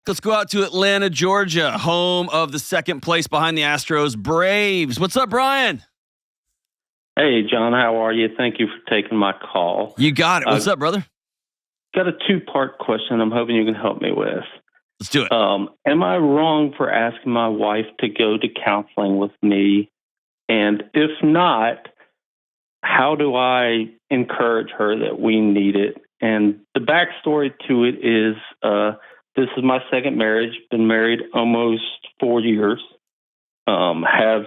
Let's go out to Atlanta, Georgia, home of the second place behind the Astros, Braves. What's up, Brian? Hey, John, how are you? Thank you for taking my call. You got it. What's up, brother? Got a two-part question I'm hoping you can help me with. Let's do it. Am I wrong for asking my wife to go to counseling with me? And if not, how do I encourage her that we need it? And the backstory to it is this is my second marriage. Been married almost 4 years. Have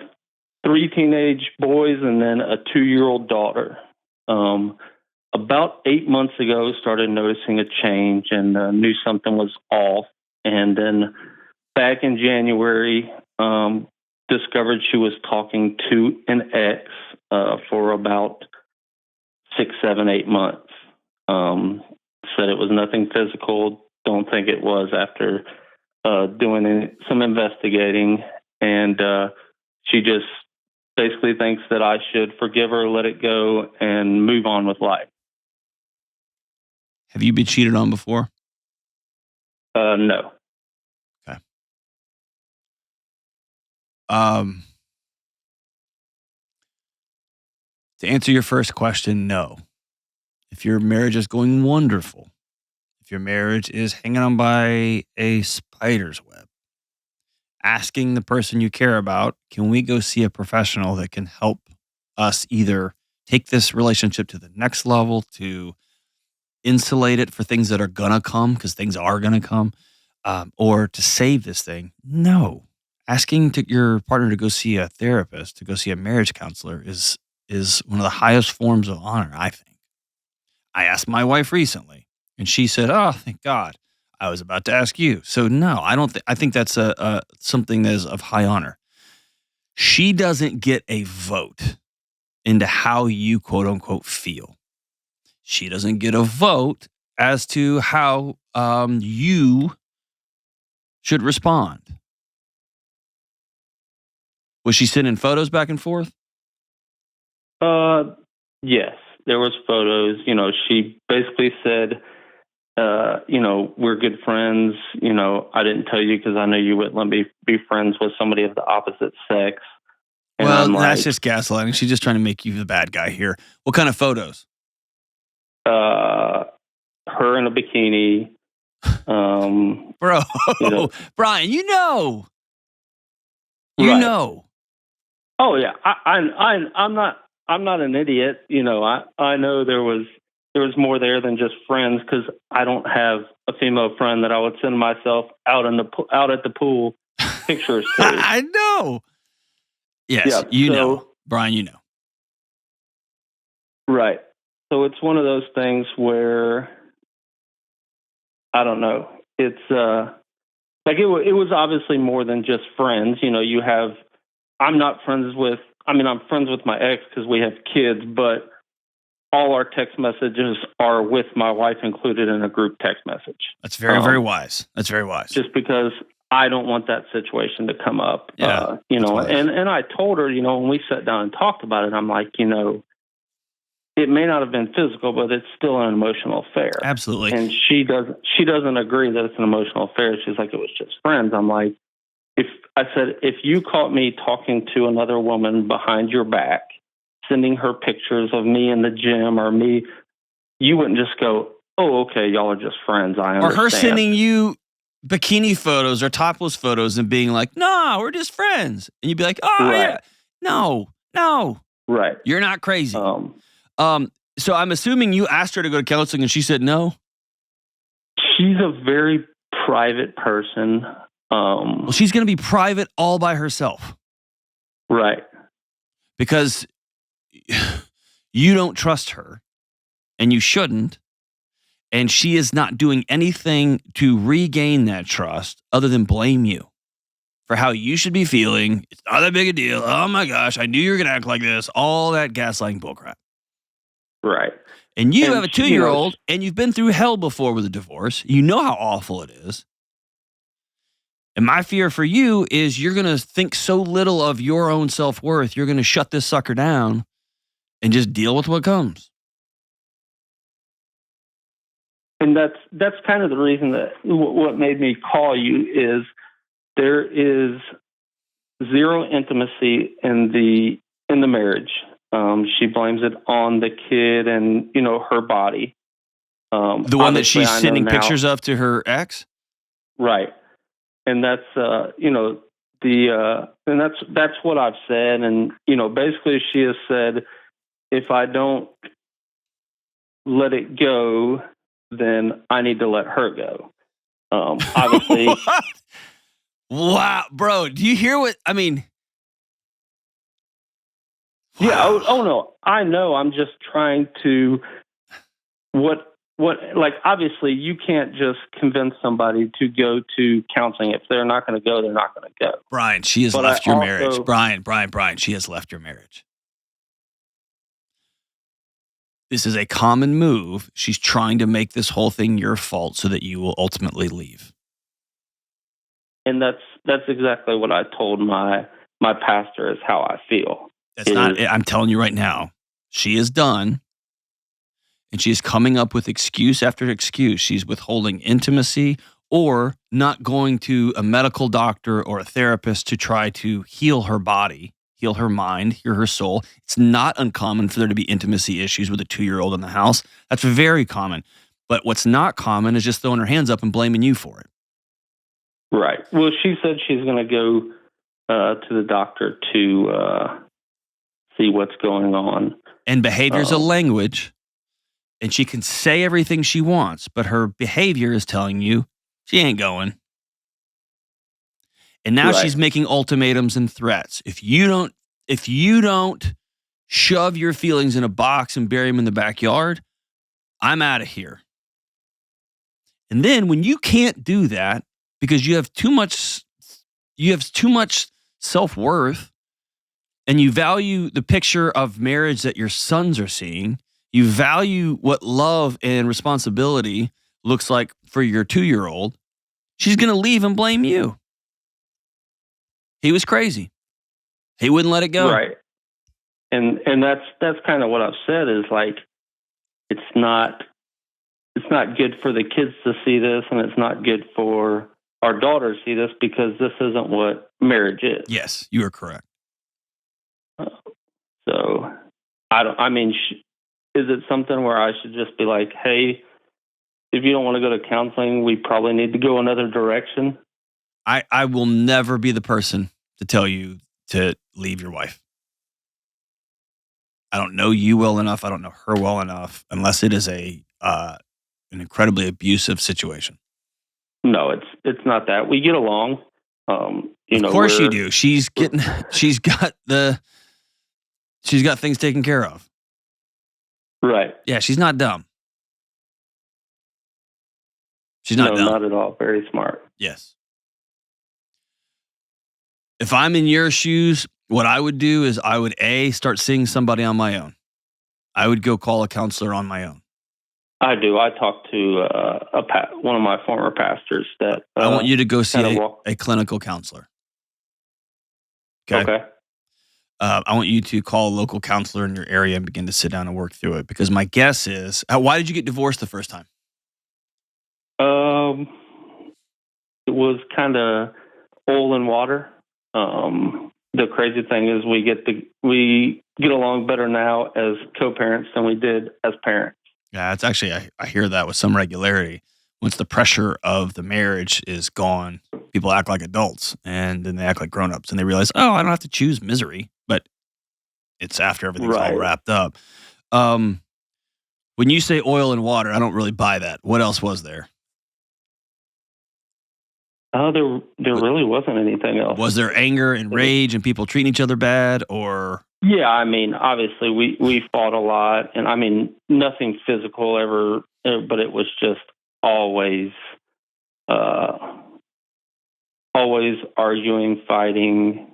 3 teenage boys and then a 2-year-old daughter. About 8 months ago, started noticing a change and knew something was off. And then back in January, discovered she was talking to an ex for about 6, 7, 8 months. Said it was nothing physical. Don't think it was after doing some investigating. And she just basically thinks that I should forgive her, let it go, and move on with life. Have you been cheated on before? No. Okay. To answer your first question, no. If your marriage is going wonderful, if your marriage is hanging on by a spider's web, asking the person you care about, can we go see a professional that can help us either take this relationship to the next level, to insulate it for things that are going to come, because things are going to come, or to save this thing? No. Asking your partner to go see a therapist, to go see a marriage counselor is one of the highest forms of honor, I think. I asked my wife recently, and she said, "Oh, thank God. I was about to ask you." So no, I don't. I think that's something that is of high honor. She doesn't get a vote into how you quote unquote feel. She doesn't get a vote as to how you should respond. Was she sending photos back and forth? Yes, there was photos. She basically said, we're good friends. I didn't tell you because I know you wouldn't let me be friends with somebody of the opposite sex. And well, that's just gaslighting. She's just trying to make you the bad guy here. What kind of photos? Her in a bikini. Bro, Brian, you know. Oh yeah, I'm not an idiot. I know there was more there than just friends, because I don't have a female friend that I would send myself out at the pool pictures to. I know. Yes, yeah, know, Brian. You know. Right. So it's one of those things where I don't know. It's like it was obviously more than just friends. I'm friends with my ex because we have kids, but all our text messages are with my wife included in a group text message. That's very, very wise. That's very wise. Just because I don't want that situation to come up. Yeah, and I told her, when we sat down and talked about it, I'm like, it may not have been physical, but it's still an emotional affair. Absolutely. And she doesn't agree that it's an emotional affair. She's like, it was just friends. I'm like, if you caught me talking to another woman behind your back, sending her pictures of me in the gym or me, you wouldn't just go, "Oh, okay, y'all are just friends." I understand. Or her sending you bikini photos or topless photos and being like, "No, we're just friends," and you'd be like, "Oh, right. Yeah, no, right, you're not crazy." So I'm assuming you asked her to go to counseling and she said no? She's a very private person. Well, she's going to be private all by herself. Right. Because you don't trust her, and you shouldn't, and she is not doing anything to regain that trust other than blame you for how you should be feeling. It's not that big a deal. Oh my gosh, I knew you were going to act like this. All that gaslighting bullcrap. Right. And you have a 2-year-old, and you've been through hell before with a divorce. You know how awful it is. And my fear for you is you're going to think so little of your own self-worth, you're going to shut this sucker down and just deal with what comes. And that's kind of the reason that what made me call you is there is zero intimacy in the marriage. She blames it on the kid and her body. The one that she's sending pictures of to her ex, right? And that's and that's what I've said. And basically, she has said, if I don't let it go, then I need to let her go. Obviously. What? Wow, bro! Do you hear what I mean? Wow. Yeah. Oh no, I know. I'm just trying to like, obviously you can't just convince somebody to go to counseling. If they're not going to go, they're not going to go. Brian, she has left your marriage. Brian, she has left your marriage. This is a common move. She's trying to make this whole thing your fault so that you will ultimately leave. And that's exactly what I told my pastor is how I feel. I'm telling you right now, she is done. And she's coming up with excuse after excuse. She's withholding intimacy or not going to a medical doctor or a therapist to try to heal her body, heal her mind, heal her soul. It's not uncommon for there to be intimacy issues with a 2-year-old in the house. That's very common. But what's not common is just throwing her hands up and blaming you for it. Right. Well, she said she's going to go to the doctor to see what's going on. And behavior's a language. And she can say everything she wants, but her behavior is telling you she ain't going. And now she's making ultimatums and threats. If you don't shove your feelings in a box and bury them in the backyard, I'm out of here. And then when you can't do that because you have too much self-worth and you value the picture of marriage that your sons are seeing, you value what love and responsibility looks like for your 2-year-old, she's going to leave and blame you. He was crazy. He wouldn't let it go. Right. And that's kind of what I've said is like, it's not good for the kids to see this, and it's not good for our daughter to see this, because this isn't what marriage is. Yes, you are correct. So is it something where I should just be like, hey, if you don't want to go to counseling, we probably need to go another direction? I will never be the person to tell you to leave your wife. I don't know you well enough. I don't know her well enough, unless it is an incredibly abusive situation. No, it's not that. We get along. Of course you do. She's got things taken care of. Right. Yeah, she's not dumb. She's not dumb. Not at all. Very smart. Yes. If I'm in your shoes, what I would do is I would start seeing somebody on my own. I would go call a counselor on my own. I do. I talked to one of my former pastors that I want you to go see a clinical counselor. Okay. I want you to call a local counselor in your area and begin to sit down and work through it. Because my guess is, why did you get divorced the first time? It was kind of oil and water. The crazy thing is we get along better now as co-parents than we did as parents. Yeah, it's actually, I hear that with some regularity. Once the pressure of the marriage is gone, people act like adults, and then they act like grown-ups, and they realize, oh, I don't have to choose misery, but it's after everything's all wrapped up. When you say oil and water, I don't really buy that. What else was there? There really wasn't anything else. Was there anger and rage and people treating each other bad, or? Yeah, I mean, obviously we fought a lot, and I mean, nothing physical ever, but it was just always arguing, fighting.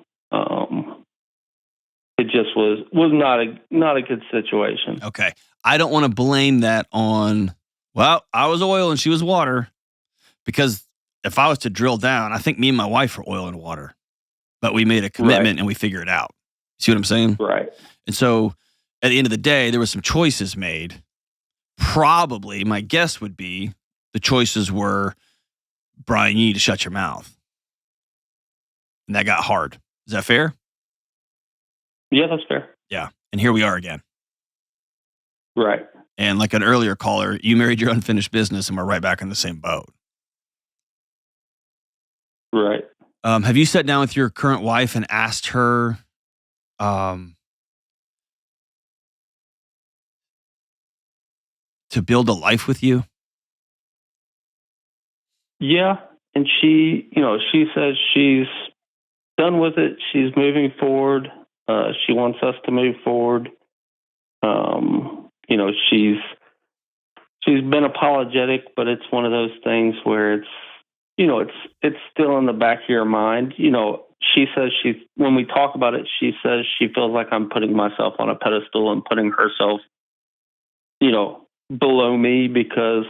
It just was not a good situation. Okay. I don't want to blame that on, well, I was oil and she was water, because if I was to drill down, I think me and my wife were oil and water, but we made a commitment and we figured it out. See what I'm saying? Right. And so at the end of the day, there were some choices made. Probably my guess would be the choices were, Brian, you need to shut your mouth. And that got hard. Is that fair? Yeah, that's fair. Yeah. And here we are again. Right. And like an earlier caller, you married your unfinished business and we're right back in the same boat. Right. Have you sat down with your current wife and asked her to build a life with you? Yeah. And she says she's done with it. She's moving forward. She wants us to move forward. She's been apologetic, but it's one of those things where it's still in the back of your mind. She says when we talk about it, she says she feels like I'm putting myself on a pedestal and putting herself, below me because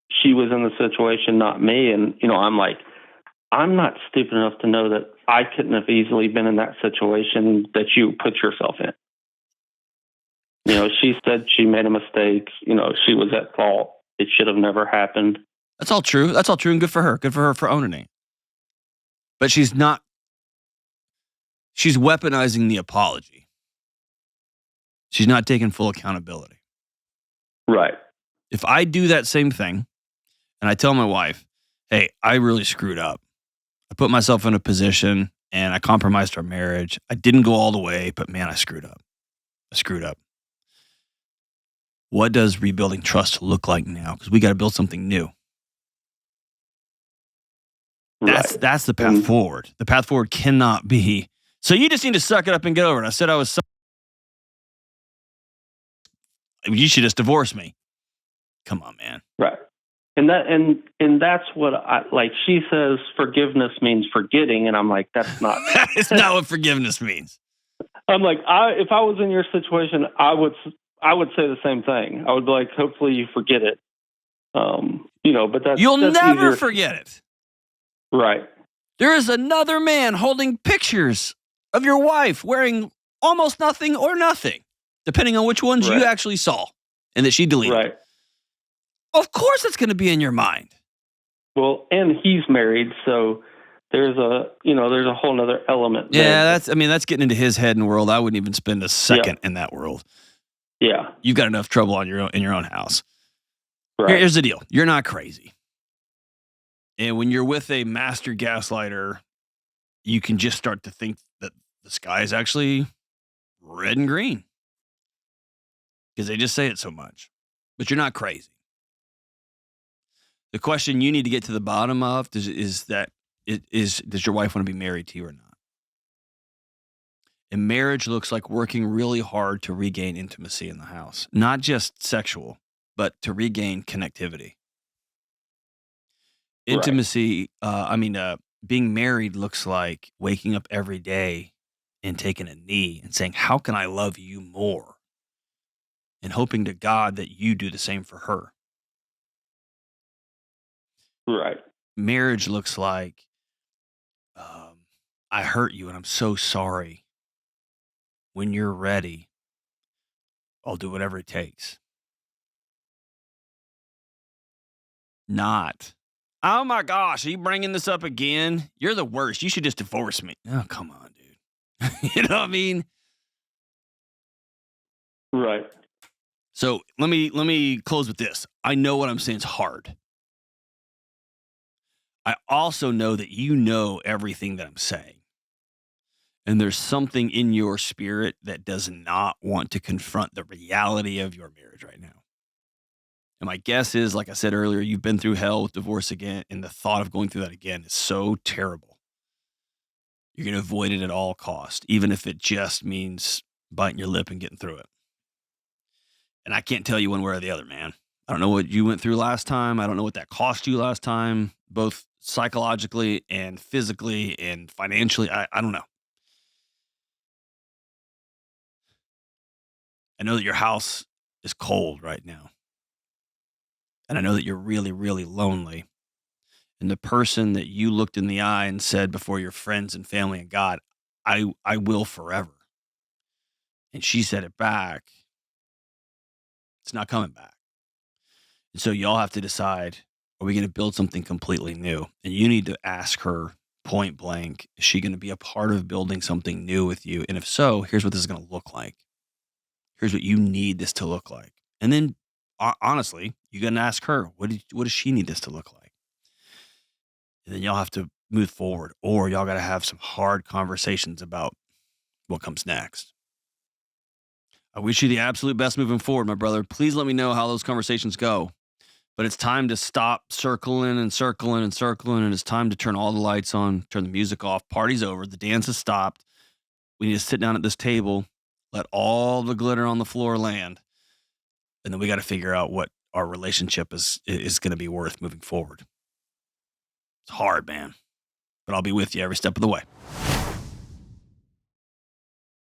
she was in the situation, not me. And, I'm like, I'm not stupid enough to know that I couldn't have easily been in that situation that you put yourself in. She said she made a mistake. She was at fault. It should have never happened. That's all true. And good for her. Good for her for owning it. But she's weaponizing the apology. She's not taking full accountability. Right. If I do that same thing and I tell my wife, hey, I really screwed up. I put myself in a position and I compromised our marriage. I didn't go all the way, but man, I screwed up. What does rebuilding trust look like now? Because we got to build something new. That's the path forward. The path forward cannot be, so you just need to suck it up and get over it. I said I was you should just divorce me. Come on, man. Right. And that's what I like. She says forgiveness means forgetting, and I'm like, that's not. It's not what forgiveness means. I'm like, if I was in your situation, I would say the same thing. I would be like, hopefully you forget it. But you'll never easier. Forget it. Right. There is another man holding pictures of your wife wearing almost nothing or nothing, depending on which ones you actually saw and that she deleted. Right. Of course it's going to be in your mind. Well, and he's married, so there's a whole nother element there. Yeah, that's getting into his head and world. I wouldn't even spend a second in that world. Yeah. You've got enough trouble in your own house. Right. Here's the deal. You're not crazy. And when you're with a master gaslighter, you can just start to think that the sky is actually red and green. Because they just say it so much. But you're not crazy. The question you need to get to the bottom of is does your wife want to be married to you or not? And marriage looks like working really hard to regain intimacy in the house. Not just sexual, but to regain connectivity. Intimacy, being married looks like waking up every day and taking a knee and saying, how can I love you more? And hoping to God that you do the same for her. Right. Marriage looks like, I hurt you and I'm so sorry. When you're ready, I'll do whatever it takes. Not, oh my gosh, are you bringing this up again? You're the worst. You should just divorce me. Oh, come on, dude. You know what I mean? Right. So let me close with this. I know what I'm saying is hard. I also know that you know everything that I'm saying. And there's something in your spirit that does not want to confront the reality of your marriage right now. And my guess is, like I said earlier, you've been through hell with divorce again, and the thought of going through that again is so terrible. You're going to avoid it at all costs, even if it just means biting your lip and getting through it. And I can't tell you one way or the other, man. I don't know what you went through last time. I don't know what that cost you last time, both psychologically and physically and financially. I don't know. I know that your house is cold right now. And I know that you're really, really lonely. And the person that you looked in the eye and said before your friends and family and God, I will forever. And she said it back. It's not coming back. And so y'all have to decide, Or are we going to build something completely new? And you need to ask her point blank, is she going to be a part of building something new with you? And if so, here's what this is going to look like. Here's what you need this to look like. And then honestly, you're going to ask her, what does she need this to look like? And then y'all have to move forward, or y'all got to have some hard conversations about what comes next. I wish you the absolute best moving forward, my brother. Please let me know how those conversations go. But it's time to stop circling and circling and circling. And it's time to turn all the lights on, turn the music off. Party's over. The dance has stopped. We need to sit down at this table, let all the glitter on the floor land. And then we got to figure out what our relationship is going to be worth moving forward. It's hard, man. But I'll be with you every step of the way.